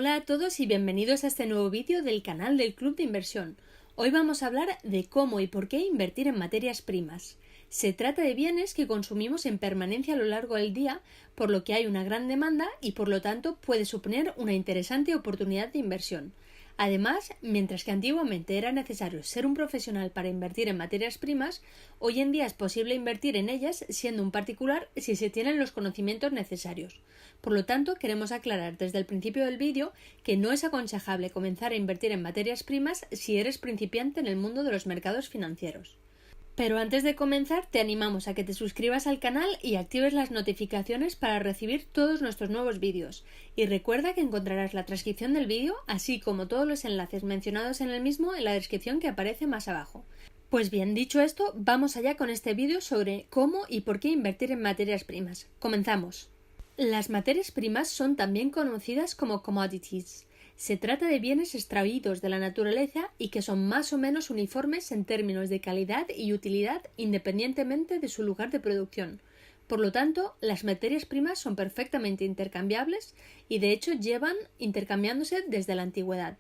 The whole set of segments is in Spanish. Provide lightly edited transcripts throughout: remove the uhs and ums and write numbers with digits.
Hola a todos y bienvenidos a este nuevo vídeo del canal del Club de Inversión. Hoy vamos a hablar de cómo y por qué invertir en materias primas. Se trata de bienes que consumimos en permanencia a lo largo del día, por lo que hay una gran demanda y por lo tanto puede suponer una interesante oportunidad de inversión. Además, mientras que antiguamente era necesario ser un profesional para invertir en materias primas, hoy en día es posible invertir en ellas siendo un particular si se tienen los conocimientos necesarios. Por lo tanto, queremos aclarar desde el principio del vídeo que no es aconsejable comenzar a invertir en materias primas si eres principiante en el mundo de los mercados financieros. Pero antes de comenzar, te animamos a que te suscribas al canal y actives las notificaciones para recibir todos nuestros nuevos vídeos. Y recuerda que encontrarás la transcripción del vídeo, así como todos los enlaces mencionados en el mismo en la descripción que aparece más abajo. Pues bien, dicho esto, vamos allá con este vídeo sobre cómo y por qué invertir en materias primas. Comenzamos. Las materias primas son también conocidas como commodities. Se trata de bienes extraídos de la naturaleza y que son más o menos uniformes en términos de calidad y utilidad independientemente de su lugar de producción. Por lo tanto, las materias primas son perfectamente intercambiables y de hecho llevan intercambiándose desde la antigüedad.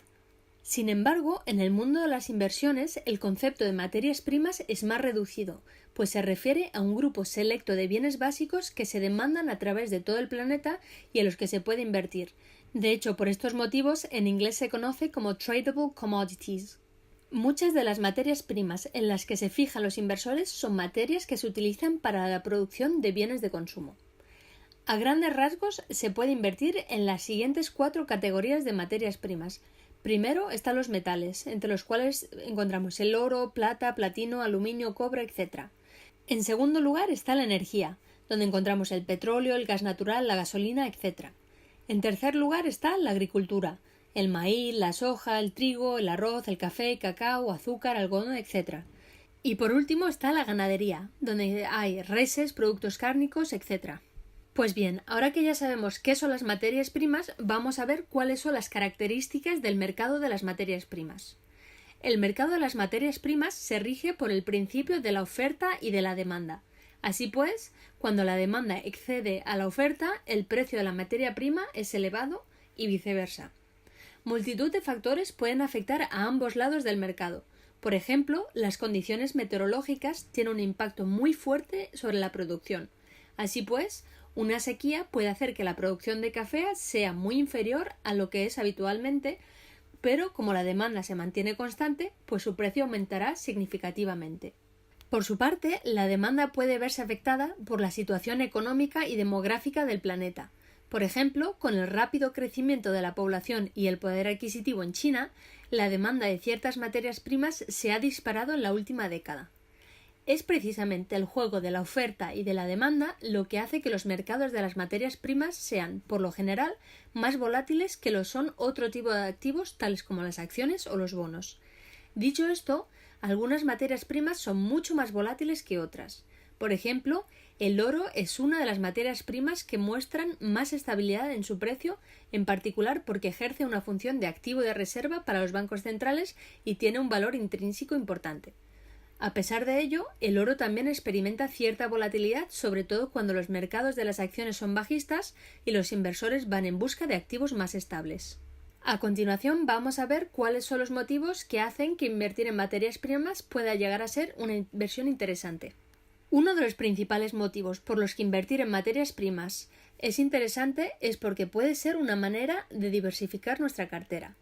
Sin embargo, en el mundo de las inversiones, el concepto de materias primas es más reducido, pues se refiere a un grupo selecto de bienes básicos que se demandan a través de todo el planeta y en los que se puede invertir. De hecho, por estos motivos, en inglés se conoce como tradable commodities. Muchas de las materias primas en las que se fijan los inversores son materias que se utilizan para la producción de bienes de consumo. A grandes rasgos, se puede invertir en las siguientes 4 categorías de materias primas. Primero están los metales, entre los cuales encontramos el oro, plata, platino, aluminio, cobre, etc. En segundo lugar está la energía, donde encontramos el petróleo, el gas natural, la gasolina, etc. En tercer lugar está la agricultura, el maíz, la soja, el trigo, el arroz, el café, cacao, azúcar, algodón, etc. Y por último está la ganadería, donde hay reses, productos cárnicos, etc. Pues bien, ahora que ya sabemos qué son las materias primas, vamos a ver cuáles son las características del mercado de las materias primas. El mercado de las materias primas se rige por el principio de la oferta y de la demanda. Así pues, cuando la demanda excede a la oferta, el precio de la materia prima es elevado y viceversa. Multitud de factores pueden afectar a ambos lados del mercado. Por ejemplo, las condiciones meteorológicas tienen un impacto muy fuerte sobre la producción. Así pues, una sequía puede hacer que la producción de café sea muy inferior a lo que es habitualmente, pero como la demanda se mantiene constante, pues su precio aumentará significativamente. Por su parte, la demanda puede verse afectada por la situación económica y demográfica del planeta. Por ejemplo, con el rápido crecimiento de la población y el poder adquisitivo en China, la demanda de ciertas materias primas se ha disparado en la última década. Es precisamente el juego de la oferta y de la demanda lo que hace que los mercados de las materias primas sean, por lo general, más volátiles que lo son otro tipo de activos tales como las acciones o los bonos. Dicho esto, algunas materias primas son mucho más volátiles que otras. Por ejemplo, el oro es una de las materias primas que muestran más estabilidad en su precio, en particular porque ejerce una función de activo de reserva para los bancos centrales y tiene un valor intrínseco importante. A pesar de ello, el oro también experimenta cierta volatilidad, sobre todo cuando los mercados de las acciones son bajistas y los inversores van en busca de activos más estables. A continuación vamos a ver cuáles son los motivos que hacen que invertir en materias primas pueda llegar a ser una inversión interesante. Uno de los principales motivos por los que invertir en materias primas es interesante es porque puede ser una manera de diversificar nuestra cartera.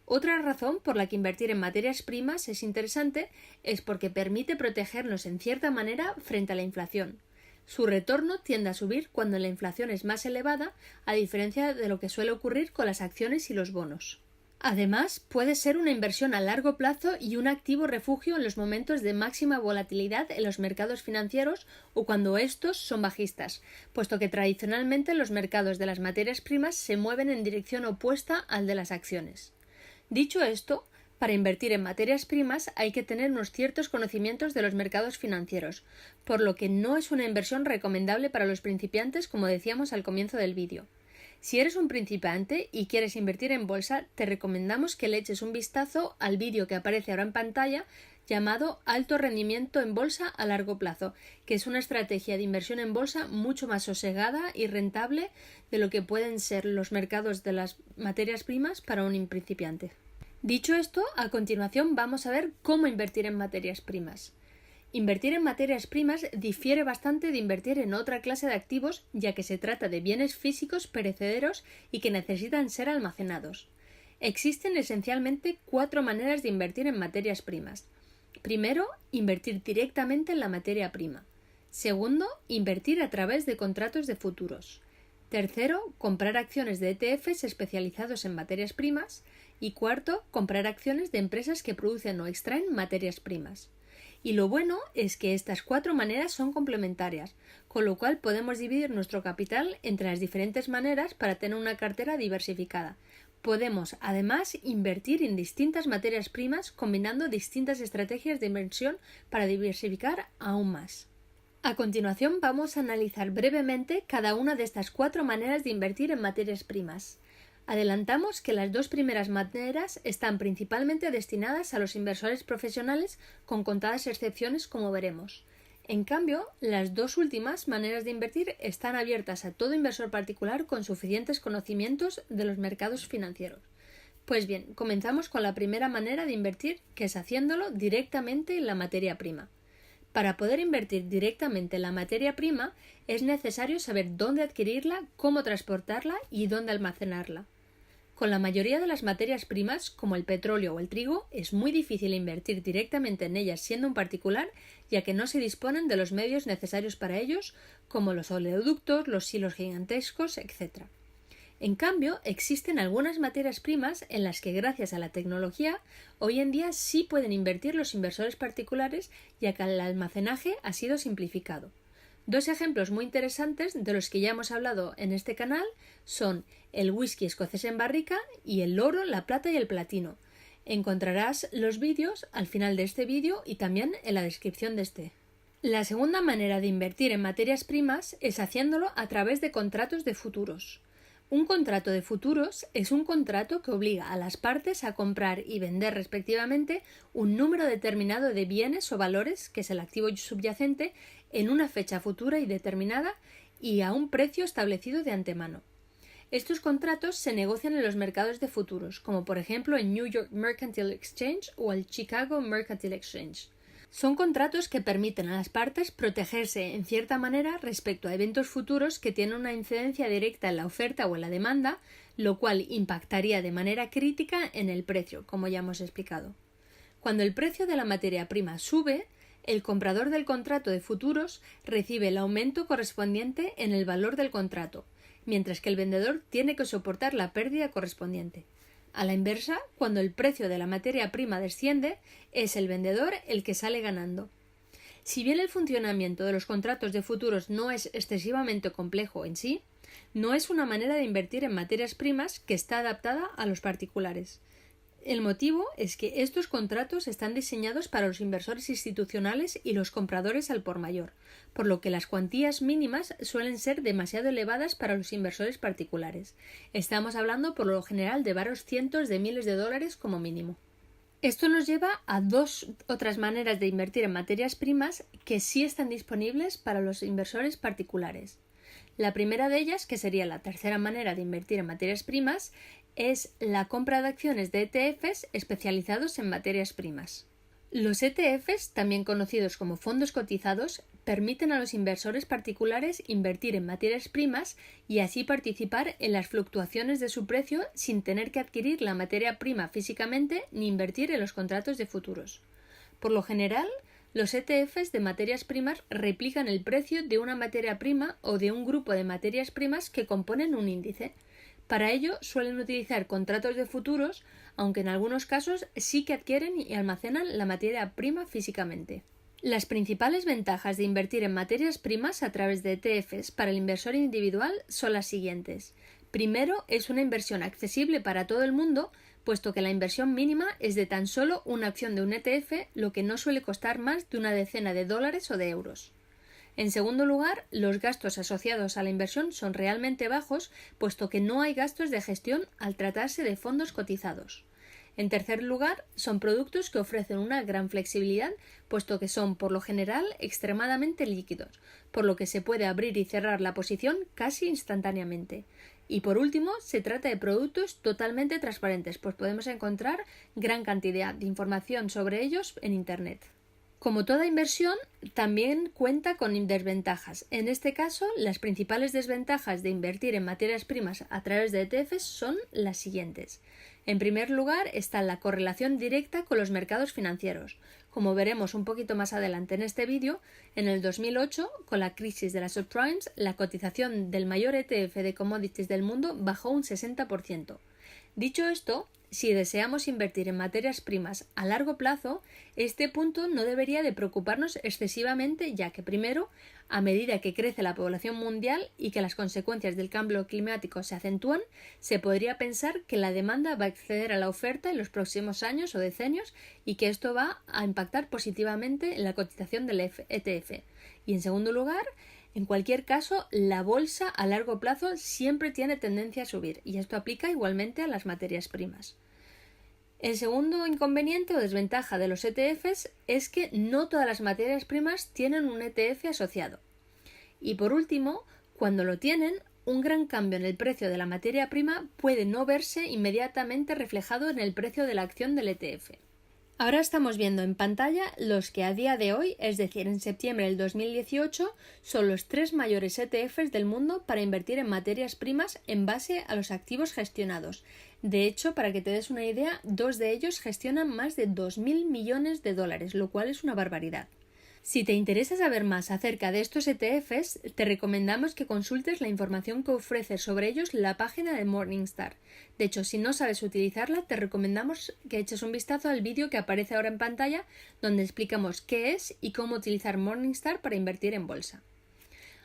Otra razón por la que invertir en materias primas es interesante es porque permite protegernos en cierta manera frente a la inflación. Su retorno tiende a subir cuando la inflación es más elevada, a diferencia de lo que suele ocurrir con las acciones y los bonos. Además, puede ser una inversión a largo plazo y un activo refugio en los momentos de máxima volatilidad en los mercados financieros o cuando estos son bajistas, puesto que tradicionalmente los mercados de las materias primas se mueven en dirección opuesta al de las acciones. Dicho esto, para invertir en materias primas hay que tener unos ciertos conocimientos de los mercados financieros, por lo que no es una inversión recomendable para los principiantes, como decíamos al comienzo del vídeo. Si eres un principiante y quieres invertir en bolsa, te recomendamos que le eches un vistazo al vídeo que aparece ahora en pantalla, llamado alto rendimiento en bolsa a largo plazo, que es una estrategia de inversión en bolsa mucho más sosegada y rentable de lo que pueden ser los mercados de las materias primas para un principiante. Dicho esto, a continuación vamos a ver cómo invertir en materias primas. Invertir en materias primas difiere bastante de invertir en otra clase de activos, ya que se trata de bienes físicos perecederos y que necesitan ser almacenados. Existen esencialmente 4 maneras de invertir en materias primas. Primero, invertir directamente en la materia prima. Segundo, invertir a través de contratos de futuros. Tercero, comprar acciones de ETFs especializados en materias primas. Y cuarto, comprar acciones de empresas que producen o extraen materias primas. Y lo bueno es que estas 4 maneras son complementarias, con lo cual podemos dividir nuestro capital entre las diferentes maneras para tener una cartera diversificada. Podemos, además, invertir en distintas materias primas combinando distintas estrategias de inversión para diversificar aún más. A continuación vamos a analizar brevemente cada una de estas 4 maneras de invertir en materias primas. Adelantamos que las 2 primeras maneras están principalmente destinadas a los inversores profesionales, con contadas excepciones, como veremos. En cambio, las 2 últimas maneras de invertir están abiertas a todo inversor particular con suficientes conocimientos de los mercados financieros. Pues bien, comenzamos con la primera manera de invertir, que es haciéndolo directamente en la materia prima. Para poder invertir directamente en la materia prima, es necesario saber dónde adquirirla, cómo transportarla y dónde almacenarla. Con la mayoría de las materias primas, como el petróleo o el trigo, es muy difícil invertir directamente en ellas siendo un particular, ya que no se disponen de los medios necesarios para ellos, como los oleoductos, los silos gigantescos, etc. En cambio, existen algunas materias primas en las que, gracias a la tecnología, hoy en día sí pueden invertir los inversores particulares, ya que el almacenaje ha sido simplificado. 2 ejemplos muy interesantes de los que ya hemos hablado en este canal son el whisky escocés en barrica y el oro, la plata y el platino. Encontrarás los vídeos al final de este vídeo y también en la descripción de este. La segunda manera de invertir en materias primas es haciéndolo a través de contratos de futuros. Un contrato de futuros es un contrato que obliga a las partes a comprar y vender respectivamente un número determinado de bienes o valores, que es el activo subyacente, en una fecha futura y determinada y a un precio establecido de antemano. Estos contratos se negocian en los mercados de futuros, como por ejemplo en New York Mercantile Exchange o el Chicago Mercantile Exchange. Son contratos que permiten a las partes protegerse en cierta manera respecto a eventos futuros que tienen una incidencia directa en la oferta o en la demanda, lo cual impactaría de manera crítica en el precio, como ya hemos explicado. Cuando el precio de la materia prima sube, el comprador del contrato de futuros recibe el aumento correspondiente en el valor del contrato, mientras que el vendedor tiene que soportar la pérdida correspondiente. A la inversa, cuando el precio de la materia prima desciende, es el vendedor el que sale ganando. Si bien el funcionamiento de los contratos de futuros no es excesivamente complejo en sí, no es una manera de invertir en materias primas que está adaptada a los particulares. El motivo es que estos contratos están diseñados para los inversores institucionales y los compradores al por mayor, por lo que las cuantías mínimas suelen ser demasiado elevadas para los inversores particulares. Estamos hablando por lo general de varios cientos de miles de dólares como mínimo. Esto nos lleva a 2 otras maneras de invertir en materias primas que sí están disponibles para los inversores particulares. La primera de ellas, que sería la tercera manera de invertir en materias primas, es la compra de acciones de ETFs especializados en materias primas. Los ETFs, también conocidos como fondos cotizados, permiten a los inversores particulares invertir en materias primas y así participar en las fluctuaciones de su precio sin tener que adquirir la materia prima físicamente ni invertir en los contratos de futuros. Por lo general, los ETFs de materias primas replican el precio de una materia prima o de un grupo de materias primas que componen un índice. Para ello suelen utilizar contratos de futuros, aunque en algunos casos sí que adquieren y almacenan la materia prima físicamente. Las principales ventajas de invertir en materias primas a través de ETFs para el inversor individual son las siguientes. Primero, es una inversión accesible para todo el mundo, puesto que la inversión mínima es de tan solo una acción de un ETF, lo que no suele costar más de una decena de dólares o de euros. En segundo lugar, los gastos asociados a la inversión son realmente bajos, puesto que no hay gastos de gestión al tratarse de fondos cotizados. En tercer lugar, son productos que ofrecen una gran flexibilidad, puesto que son, por lo general, extremadamente líquidos, por lo que se puede abrir y cerrar la posición casi instantáneamente. Y por último, se trata de productos totalmente transparentes, pues podemos encontrar gran cantidad de información sobre ellos en Internet. Como toda inversión, también cuenta con desventajas. En este caso, las principales desventajas de invertir en materias primas a través de ETFs son las siguientes. En primer lugar, está la correlación directa con los mercados financieros. Como veremos un poquito más adelante en este vídeo, en el 2008, con la crisis de las subprimes, la cotización del mayor ETF de commodities del mundo bajó un 60%. Dicho esto, si deseamos invertir en materias primas a largo plazo, este punto no debería de preocuparnos excesivamente, ya que primero, a medida que crece la población mundial y que las consecuencias del cambio climático se acentúan, se podría pensar que la demanda va a exceder a la oferta en los próximos años o decenios y que esto va a impactar positivamente en la cotización del ETF. Y en segundo lugar, en cualquier caso, la bolsa a largo plazo siempre tiene tendencia a subir y esto aplica igualmente a las materias primas. El segundo inconveniente o desventaja de los ETFs es que no todas las materias primas tienen un ETF asociado. Y por último, cuando lo tienen, un gran cambio en el precio de la materia prima puede no verse inmediatamente reflejado en el precio de la acción del ETF. Ahora estamos viendo en pantalla los que a día de hoy, es decir, en septiembre del 2018, son los 3 mayores ETFs del mundo para invertir en materias primas en base a los activos gestionados. De hecho, para que te des una idea, 2 de ellos gestionan más de 2.000 millones de dólares, lo cual es una barbaridad. Si te interesa saber más acerca de estos ETFs, te recomendamos que consultes la información que ofrece sobre ellos la página de Morningstar. De hecho, si no sabes utilizarla, te recomendamos que eches un vistazo al vídeo que aparece ahora en pantalla, donde explicamos qué es y cómo utilizar Morningstar para invertir en bolsa.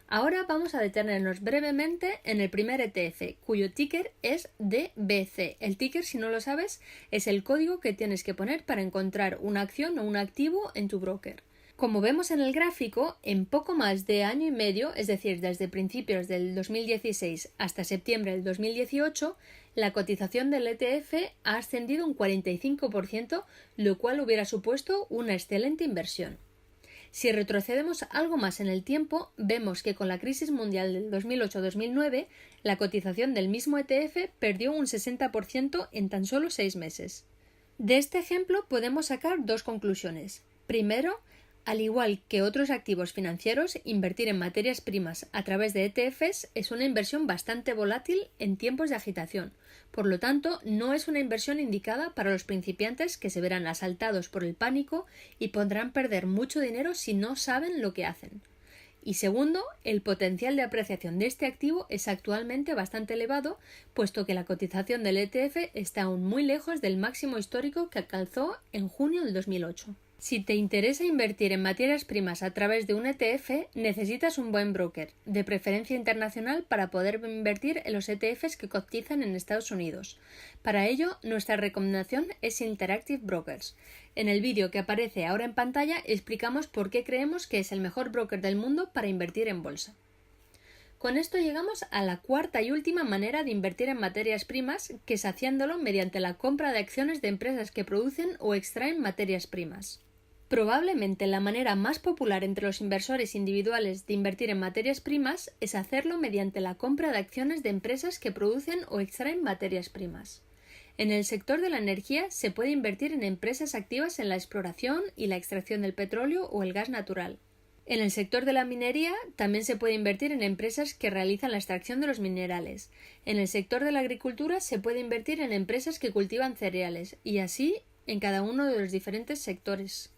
Ahora vamos a detenernos brevemente en el primer ETF, cuyo ticker es DBC. El ticker, si no lo sabes, es el código que tienes que poner para encontrar una acción o un activo en tu broker. Como vemos en el gráfico, en poco más de año y medio, es decir, desde principios del 2016 hasta septiembre del 2018, la cotización del ETF ha ascendido un 45%, lo cual hubiera supuesto una excelente inversión. Si retrocedemos algo más en el tiempo, vemos que con la crisis mundial del 2008-2009, la cotización del mismo ETF perdió un 60% en tan solo 6 meses. De este ejemplo podemos sacar 2 conclusiones. Primero, al igual que otros activos financieros, invertir en materias primas a través de ETFs es una inversión bastante volátil en tiempos de agitación. Por lo tanto, no es una inversión indicada para los principiantes que se verán asaltados por el pánico y podrán perder mucho dinero si no saben lo que hacen. Y segundo, el potencial de apreciación de este activo es actualmente bastante elevado, puesto que la cotización del ETF está aún muy lejos del máximo histórico que alcanzó en junio del 2008. Si te interesa invertir en materias primas a través de un ETF, necesitas un buen broker, de preferencia internacional, para poder invertir en los ETFs que cotizan en Estados Unidos. Para ello, nuestra recomendación es Interactive Brokers. En el vídeo que aparece ahora en pantalla explicamos por qué creemos que es el mejor broker del mundo para invertir en bolsa. Con esto llegamos a la cuarta y última manera de invertir en materias primas, que es haciéndolo mediante la compra de acciones de empresas que producen o extraen materias primas. Probablemente la manera más popular entre los inversores individuales de invertir en materias primas es hacerlo mediante la compra de acciones de empresas que producen o extraen materias primas. En el sector de la energía se puede invertir en empresas activas en la exploración y la extracción del petróleo o el gas natural. En el sector de la minería también se puede invertir en empresas que realizan la extracción de los minerales. En el sector de la agricultura se puede invertir en empresas que cultivan cereales, y así en cada uno de los diferentes sectores.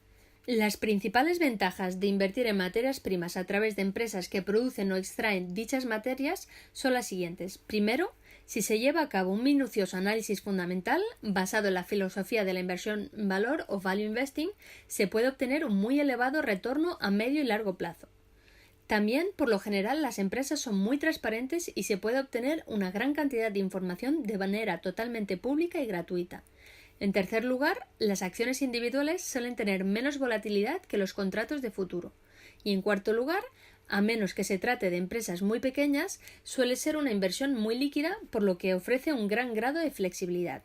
Las principales ventajas de invertir en materias primas a través de empresas que producen o extraen dichas materias son las siguientes. Primero, si se lleva a cabo un minucioso análisis fundamental basado en la filosofía de la inversión en valor o value investing, se puede obtener un muy elevado retorno a medio y largo plazo. También, por lo general, las empresas son muy transparentes y se puede obtener una gran cantidad de información de manera totalmente pública y gratuita. En tercer lugar, las acciones individuales suelen tener menos volatilidad que los contratos de futuro. Y en cuarto lugar, a menos que se trate de empresas muy pequeñas, suele ser una inversión muy líquida, por lo que ofrece un gran grado de flexibilidad.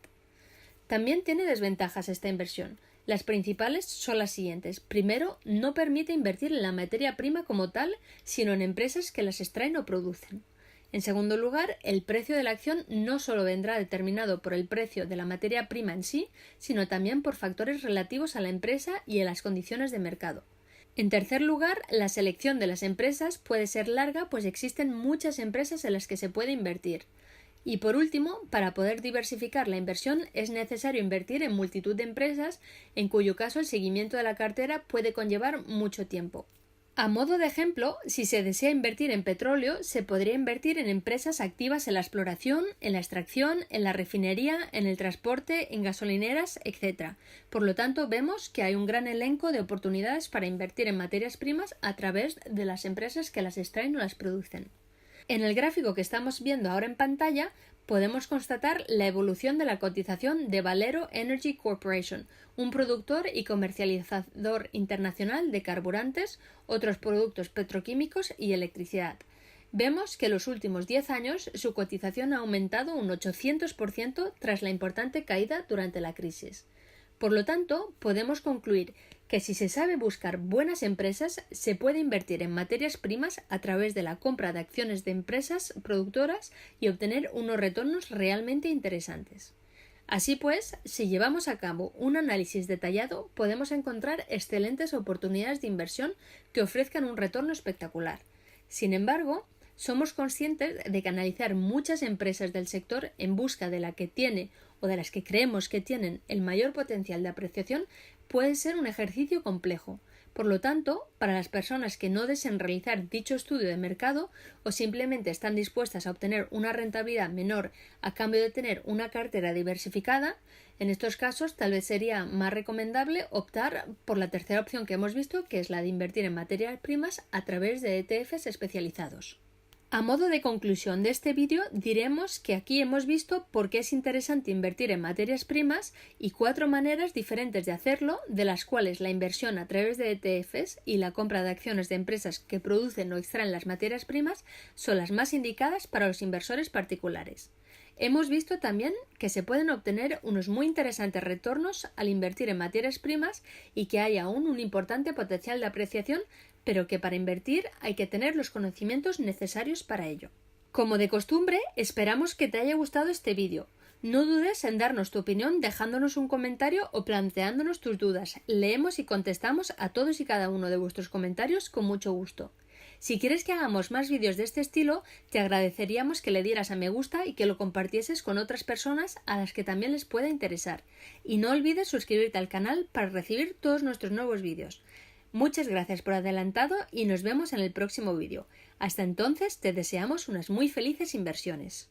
También tiene desventajas esta inversión. Las principales son las siguientes. Primero, no permite invertir en la materia prima como tal, sino en empresas que las extraen o producen. En segundo lugar, el precio de la acción no solo vendrá determinado por el precio de la materia prima en sí, sino también por factores relativos a la empresa y a las condiciones de mercado. En tercer lugar, la selección de las empresas puede ser larga, pues existen muchas empresas en las que se puede invertir. Y por último, para poder diversificar la inversión es necesario invertir en multitud de empresas, en cuyo caso el seguimiento de la cartera puede conllevar mucho tiempo. A modo de ejemplo, si se desea invertir en petróleo, se podría invertir en empresas activas en la exploración, en la extracción, en la refinería, en el transporte, en gasolineras, etc. Por lo tanto, vemos que hay un gran elenco de oportunidades para invertir en materias primas a través de las empresas que las extraen o las producen. En el gráfico que estamos viendo ahora en pantalla, podemos constatar la evolución de la cotización de Valero Energy Corporation, un productor y comercializador internacional de carburantes, otros productos petroquímicos y electricidad. Vemos que en los últimos 10 años su cotización ha aumentado un 800% tras la importante caída durante la crisis. Por lo tanto, podemos concluir que si se sabe buscar buenas empresas, se puede invertir en materias primas a través de la compra de acciones de empresas productoras y obtener unos retornos realmente interesantes. Así pues, si llevamos a cabo un análisis detallado, podemos encontrar excelentes oportunidades de inversión que ofrezcan un retorno espectacular. Sin embargo, somos conscientes de que analizar muchas empresas del sector en busca de la que tiene o de las que creemos que tienen el mayor potencial de apreciación puede ser un ejercicio complejo. Por lo tanto, para las personas que no deseen realizar dicho estudio de mercado o simplemente están dispuestas a obtener una rentabilidad menor a cambio de tener una cartera diversificada, en estos casos tal vez sería más recomendable optar por la tercera opción que hemos visto, que es la de invertir en materias primas a través de ETFs especializados. A modo de conclusión de este vídeo, diremos que aquí hemos visto por qué es interesante invertir en materias primas y 4 maneras diferentes de hacerlo, de las cuales la inversión a través de ETFs y la compra de acciones de empresas que producen o extraen las materias primas son las más indicadas para los inversores particulares. Hemos visto también que se pueden obtener unos muy interesantes retornos al invertir en materias primas y que hay aún un importante potencial de apreciación, pero que para invertir hay que tener los conocimientos necesarios para ello. Como de costumbre, esperamos que te haya gustado este vídeo. No dudes en darnos tu opinión dejándonos un comentario o planteándonos tus dudas. Leemos y contestamos a todos y cada uno de vuestros comentarios con mucho gusto. Si quieres que hagamos más vídeos de este estilo, te agradeceríamos que le dieras a me gusta y que lo compartieses con otras personas a las que también les pueda interesar. Y no olvides suscribirte al canal para recibir todos nuestros nuevos vídeos. Muchas gracias por adelantado y nos vemos en el próximo vídeo. Hasta entonces te deseamos unas muy felices inversiones.